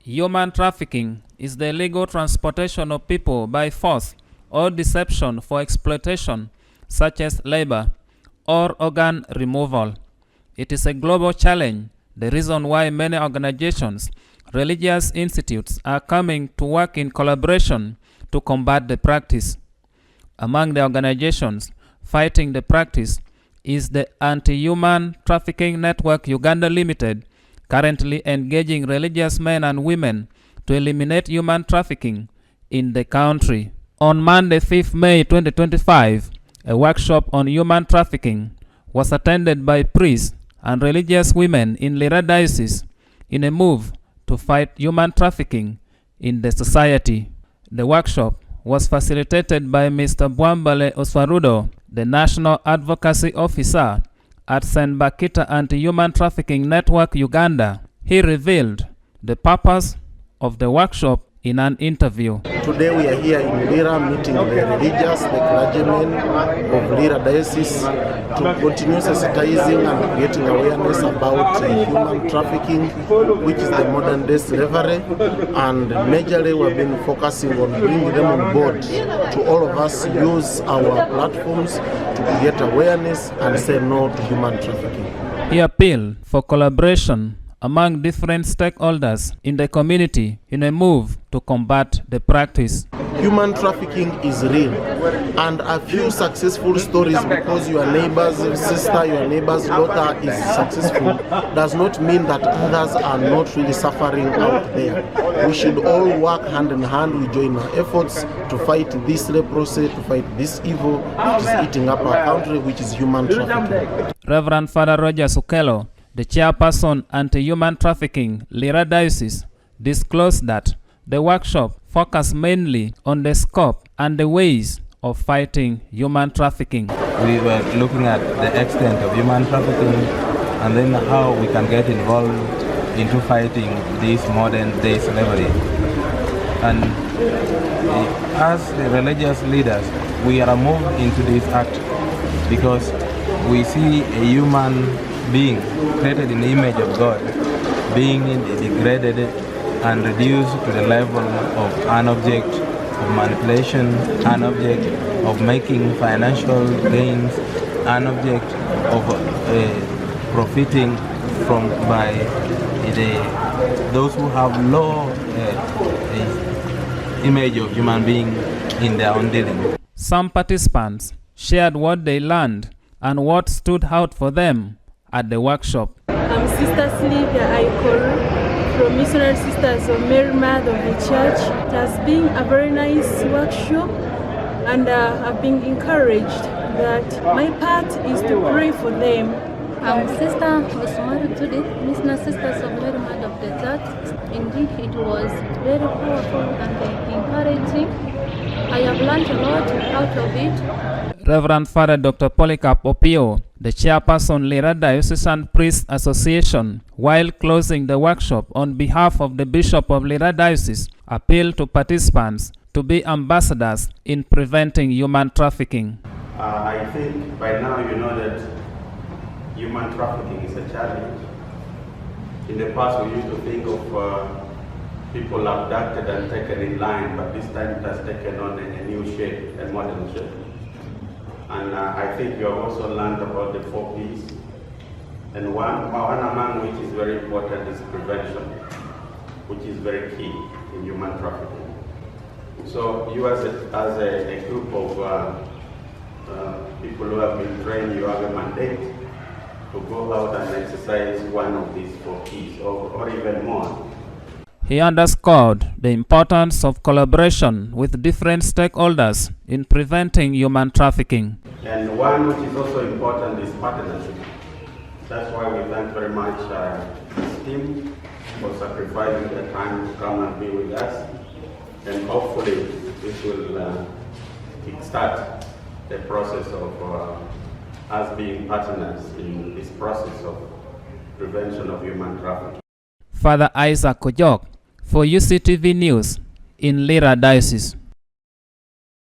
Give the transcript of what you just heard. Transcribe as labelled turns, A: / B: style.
A: Human trafficking is the illegal transportation of people by force or deception for exploitation, such as labor or organ removal. It is a global challenge, the reason why many organizations, religious institutes are coming to work in collaboration to combat the practice. Among the organizations fighting the practice is the Anti-Human Trafficking Network Uganda Limited, currently engaging religious men and women to eliminate human trafficking in the country. On Monday, 5th May 2025, a workshop on human trafficking was attended by priests and religious women in Lira Diocese in a move to fight human trafficking in the society. The workshop was facilitated by Mr. Bwambale Oswarudo, the National Advocacy Officer at St. Bakita Anti-Human Trafficking Network Uganda. He revealed the purpose of the workshop in an interview.
B: Today we are here in Lira meeting the religious, the clergymen of Lira Diocese to continue sensitizing and creating awareness about human trafficking, which is the modern day slavery, and majorly we've been focusing on bringing them on board to all of us use our platforms to create awareness and say no to human trafficking.
A: He appealed for collaboration among different stakeholders in the community in a move to combat the practice.
B: Human trafficking is real, and a few successful stories because your neighbor's sister, your neighbor's daughter is successful does not mean that others are not really suffering out there. We should all work hand in hand. We join our efforts to fight this leprosy, to fight this evil which is eating up our country, which is human trafficking.
A: Reverend Father Roger Sukelo, the chairperson Anti-Human Trafficking Lira Diocese, disclosed that the workshop focused mainly on the scope and the ways of fighting human trafficking.
C: We were looking at the extent of human trafficking and then how we can get involved into fighting this modern day slavery. And as the religious leaders, we are moved into this act because we see a human being created in the image of God, being degraded and reduced to the level of an object of manipulation, an object of making financial gains, an object of profiting from by those who have low image of human being in their own dealing.
A: Some participants shared what they learned and what stood out for them at the workshop.
D: I'm Sister Sylvia Aikol from Missionary Sisters of Mary Mother of the Church. It has been a very nice workshop, and I've been encouraged that my part is to pray for them.
E: I'm Sister Osmaru Tudi, Missionary Sisters of Mary Mother of the Church. Indeed, it was very powerful and encouraging. I have learned a lot out of it.
A: Reverend Father Dr. Polycarp Opio, the chairperson Lira Diocesan Priest Association, while closing the workshop on behalf of the Bishop of Lira Diocese, appealed to participants to be ambassadors in preventing human trafficking.
F: I think by now you know that human trafficking is a challenge. In the past we used to think of people abducted and taken in line, but this time it has taken on a new shape, a modern shape. And I think you have also learned about the 4 P's. And one among which is very important is prevention, which is very key in human trafficking. So you as a group of people who have been trained, you have a mandate to go out and exercise one of these 4 P's or even more.
A: He underscored the importance of collaboration with different stakeholders in preventing human trafficking.
F: And one which is also important is partnership. That's why we thank very much this team for sacrificing their time to come and be with us. And hopefully this will kickstart the process of us being partners in this process of prevention of human trafficking.
A: Father Isaac Kojok for UCTV News in Lira Diocese.